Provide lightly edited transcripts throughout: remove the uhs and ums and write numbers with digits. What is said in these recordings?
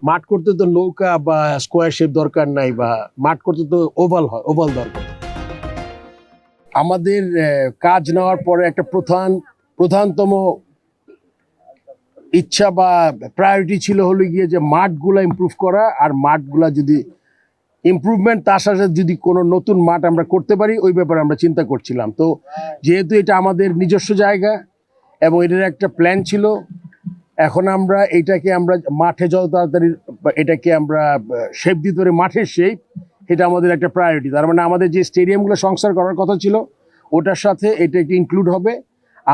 মাঠ করতে তো নৌকা বা স্কোয়ার শেপ দরকার নাই, বা মাঠ করতে তো ওভাল হয়, ওভাল দরকার। আমাদের কাজ নেওয়ার পরে একটা প্রধানতম ইচ্ছা বা প্রায়োরিটি ছিল হলো গিয়ে যে মাঠগুলা ইমপ্রুভ করা, আর মাঠগুলা যদি ইমপ্রুভমেন্ট তার সাথে যদি কোনো নতুন মাঠ আমরা করতে পারি ওই ব্যাপারে আমরা চিন্তা করছিলাম। তো যেহেতু এটা আমাদের নিজস্ব জায়গা এবং এটার একটা প্ল্যান ছিল, এখন আমরা এটাকে আমরা মাঠে যত তাড়াতাড়ি এটাকে আমরা শেপ দিতে পারি, মাঠের শেপ, এটা আমাদের একটা প্রায়োরিটি। তার মানে আমাদের যে স্টেডিয়ামগুলো সংস্কার করার কথা ছিল ওটার সাথে এটা একটু ইনক্লুড হবে।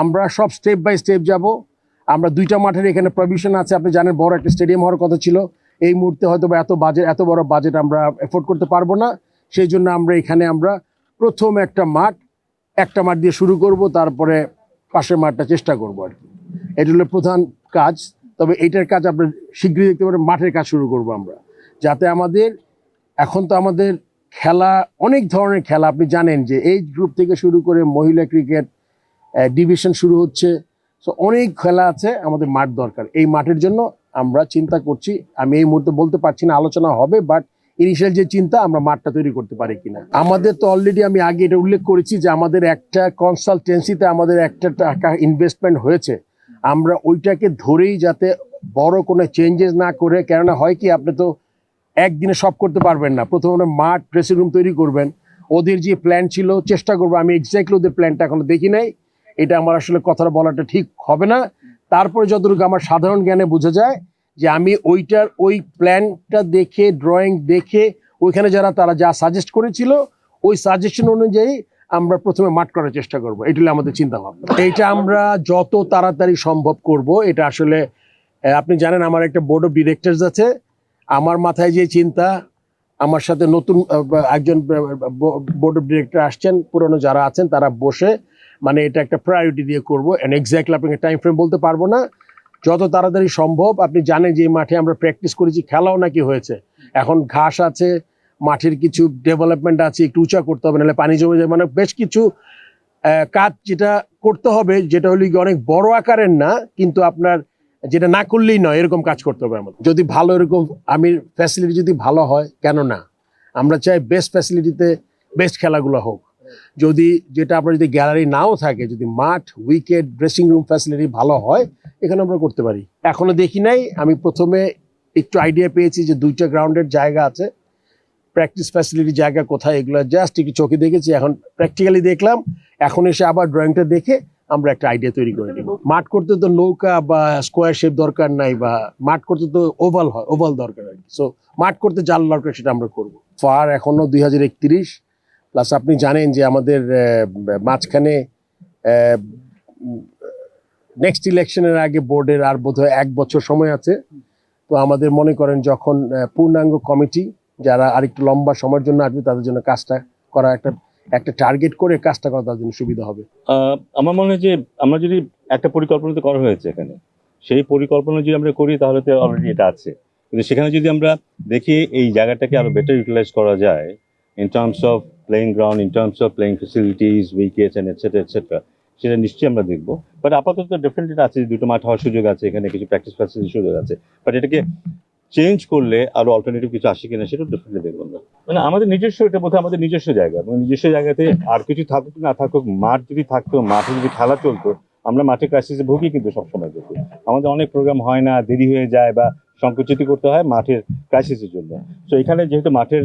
আমরা সব স্টেপ বাই স্টেপ যাব। আমরা 2টা মাঠের এখানে প্রভিশন আছে, আপনি জানেন বড় একটা স্টেডিয়াম হওয়ার কথা ছিল। এই মুহূর্তে হয়তো এত বড় বাজেট আমরা এফোর্ড করতে পারবো না। সেই জন্য আমরা এখানে প্রথম একটা মাঠ দিয়ে শুরু করব, তারপরে পাশের মাঠটা চেষ্টা করবো আর কি। এটা হলো প্রধান কাজ। তবে এইটার কাজ আমরা শীঘ্রই দেখতে পারেন, মাঠের কাজ শুরু করব আমরা, যাতে এখন তো আমাদের খেলা অনেক ধরনের খেলা, আপনি জানেন যে এই গ্রুপ থেকে শুরু করে মহিলা ক্রিকেট ডিভিশন শুরু হচ্ছে। সো অনেক খেলা আছে, আমাদের মাঠ দরকার। এই মাঠের জন্য আমরা চিন্তা করছি। আমি এই মুহূর্তে বলতে পারছি না, আলোচনা হবে, বাট ইনিশিয়াল যে চিন্তা আমরা মাঠটা তৈরি করতে পারি কিনা। আমাদের তো অলরেডি আমি আগে এটা উল্লেখ করেছি যে আমাদের একটা কনসালটেন্সিতে আমাদের একটা টাকা ইনভেস্টমেন্ট হয়েছে। আমরা ওইটাকে ধরেই যাতে বড় কোনো চেঞ্জেস না করে, কেননা হয় কি আপনি তো একদিনে সব করতে পারবেন না। প্রথমে মাঠ, ড্রেসিং রুম তৈরি করবেন। ওদের যে প্ল্যান ছিল চেষ্টা করবো, আমি এক্স্যাক্টলি ওদের প্ল্যানটা এখনো দেখি নাই, এটা আমার আসলে কথাটা বলাটা ঠিক হবে না। তারপরে যতটুকু আমার সাধারণ জ্ঞানে বোঝা যায় যে আমি ওই প্ল্যানটা দেখে, ড্রয়িং দেখে, ওইখানে তারা যা সাজেস্ট করেছিল ওই সাজেশন অনুযায়ী আমরা প্রথমে মাঠ করার চেষ্টা করব। এটা হলো আমাদের চিন্তা ভাবনা। এইটা আমরা যত তাড়াতাড়ি সম্ভব করব। এটা আসলে আপনি জানেন আমার একটা বোর্ড অফ ডিরেক্টরস আছে। আমার মাথায় যে চিন্তা, আমার সাথে নতুন একজন বোর্ড অফ ডিরেক্টর আসছেন, পুরনো যারা আছেন তারা বসে মানে এটা একটা প্রায়োরিটি দিয়ে করবো। এক্স্যাক্টলি আপনাকে টাইম ফ্রেম বলতে পারবো না, যত তাড়াতাড়ি সম্ভব। আপনি জানেন যে এই মাঠে আমরা প্র্যাকটিস করেছি, খেলাও নাকি হয়েছে। এখন ঘাস আছে, মাঠের কিছু ডেভেলপমেন্ট আছে, একটু উঁচা করতে হবে, নাহলে পানি জমে যায়। মানে বেশ কিছু কাজ যেটা করতে হবে, যেটা হলো অনেক বড় আকারের না, কিন্তু আপনার যেটা না করলেই নয়, এরকম কাজ করতে হবে আমাদের। যদি ভালো এরকম ফ্যাসিলিটি যদি ভালো হয়, কেন না, আমরা চাই বেস্ট ফ্যাসিলিটিতে বেস্ট খেলাগুলো হোক। যেটা আপনার যদি গ্যালারি নাও থাকে, যদি মাঠ, উইকেট, ড্রেসিং রুম ফ্যাসিলিটি ভালো হয়, এখানে আমরা করতে পারি। এখনো দেখি নাই, আমি প্রথমে একটু আইডিয়া পেয়েছি যে 2টা গ্রাউন্ডের জায়গা আছে, প্র্যাকটিস ফ্যাসিলিটি জায়গা কোথায়, এগুলো জাস্ট একটু চোখে দেখেছি, এখন প্র্যাকটিক্যালি দেখলাম। এখন এসে আবার ড্রয়িংটা দেখে আমরা একটা আইডিয়া তৈরি করে নিব। মাঠ করতে তো নৌকা বা স্কোয়ার শেপ দরকার নাই, বা মাঠ করতে তো ওভাল হয়, ওভাল দরকার আর কি। সো মাঠ করতে জাল দরকার, সেটা আমরা করবো। ফার এখনো 2031, প্লাস আপনি জানেন যে আমাদের মাঝখানে নেক্সট ইলেকশনের আগে বোর্ডের আর বোধহয় 1 বছর সময় আছে। তো আমাদের মনে করেন যখন পূর্ণাঙ্গ কমিটি যারা আরেকটু লম্বা সময়ের জন্য আসবে, তাদের জন্য কাজটা করা একটা টার্গেট করে কাজটা করা তাদের জন্য সুবিধা হবে। আমার মনে হয় যে আমরা যদি একটা পরিকল্পনা তো করা হয়েছে এখানে, সেই পরিকল্পনা যদি আমরা করি তাহলে তো অলরেডি এটা আছে। কিন্তু সেখানে যদি আমরা দেখি এই জায়গাটাকে আরো বেটার ইউটিলাইজ করা যায় in terms of playing ground, in terms of playing facilities, wickets and etcetera, সেটা নিশ্চয়ই আমরা দেখবো। বাট আপাতত ডেফিনেটলি আছে, 2টো মাঠ হওয়ার সুযোগ আছে, এখানে কিছু প্র্যাকটিস ফ্যাসিলিটির সুযোগ আছে। বাট এটাকে চেঞ্জ করলে আরো অল্টারনেটিভ কিছু আসে কিনা সেটাও ডেফিনেটলি দেখবো আমরা। মানে আমাদের নিজস্ব, এটা বোধহয় আমাদের নিজস্ব জায়গা, এবং নিজস্ব জায়গাতে আর কিছু থাকুক না থাকুক, মাঠ যদি থাকতো, মাঠে যদি খেলা চলতো, আমরা মাঠে ক্রাইসিসে ভুগি কিন্তু সবসময় দেখি। আমাদের অনেক প্রোগ্রাম হয় না, দেরি হয়ে যায়, বা সংকুচিত করতে হয় মাঠের ক্রাইসিসের জন্য। তো এখানে যেহেতু মাঠের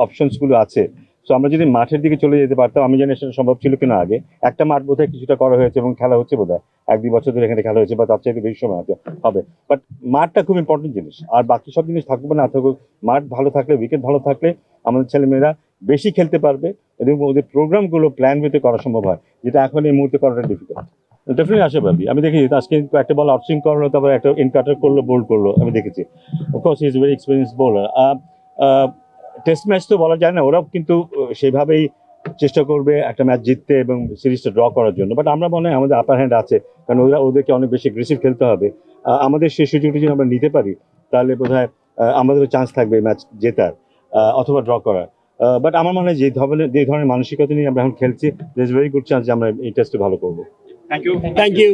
অপশনসগুলো আছে, তো আমরা যদি মাঠের দিকে চলে যেতে পারতাম, আমি জানি সেটা সম্ভব ছিল কিনা আগে। একটা মাঠ বোধহয় কিছুটা করা হয়েছে এবং খেলা হচ্ছে বোধহয় 1-2 বছর ধরে এখানে খেলা হয়েছে, বা তার চাইতে বেশি সময় হবে। বাট মাঠটা খুব ইম্পর্টেন্ট জিনিস, আর বাকি সব জিনিস থাকুক বা না থাকুক, মাঠ ভালো থাকলে, উইকেট ভালো থাকলে আমাদের ছেলেমেয়েরা বেশি খেলতে পারবে এবং ওদের প্রোগ্রামগুলো প্ল্যান ওয়েতে করা সম্ভব হয়, যেটা এখন এই মুহূর্তে করাটা ডিফিকাল্ট। ডেফিনেটলি আশাবাদী। আমি দেখি আজকে একটা বল আউটসুইং করলো, তারপর একটা ইনকাটার করলো, বোল্ড করলো, আমি দেখেছি। Of course he is very experience bowler. Test match তো বলা যায় না, ওরাও কিন্তু সেভাবেই চেষ্টা করবে একটা ম্যাচ জিততে এবং সিরিজটা ড্র করার জন্য। বাট আমরা মনে হয় আমাদের আপার হ্যান্ড আছে, কারণ ওদেরকে অনেক বেশি অ্যাগ্রেসিভ খেলতে হবে। আমাদের সেই সুযোগটা যদি আমরা নিতে পারি, তাহলে বোধহয় আমাদেরও চান্স থাকবে ম্যাচ জেতার অথবা ড্র করার। বাট আমার মনে হয় যে ধরনের মানসিকতা নিয়ে আমরা এখন খেলছি, there is very good chance যে আমরা এই টেস্টে ভালো করবো। Thank you.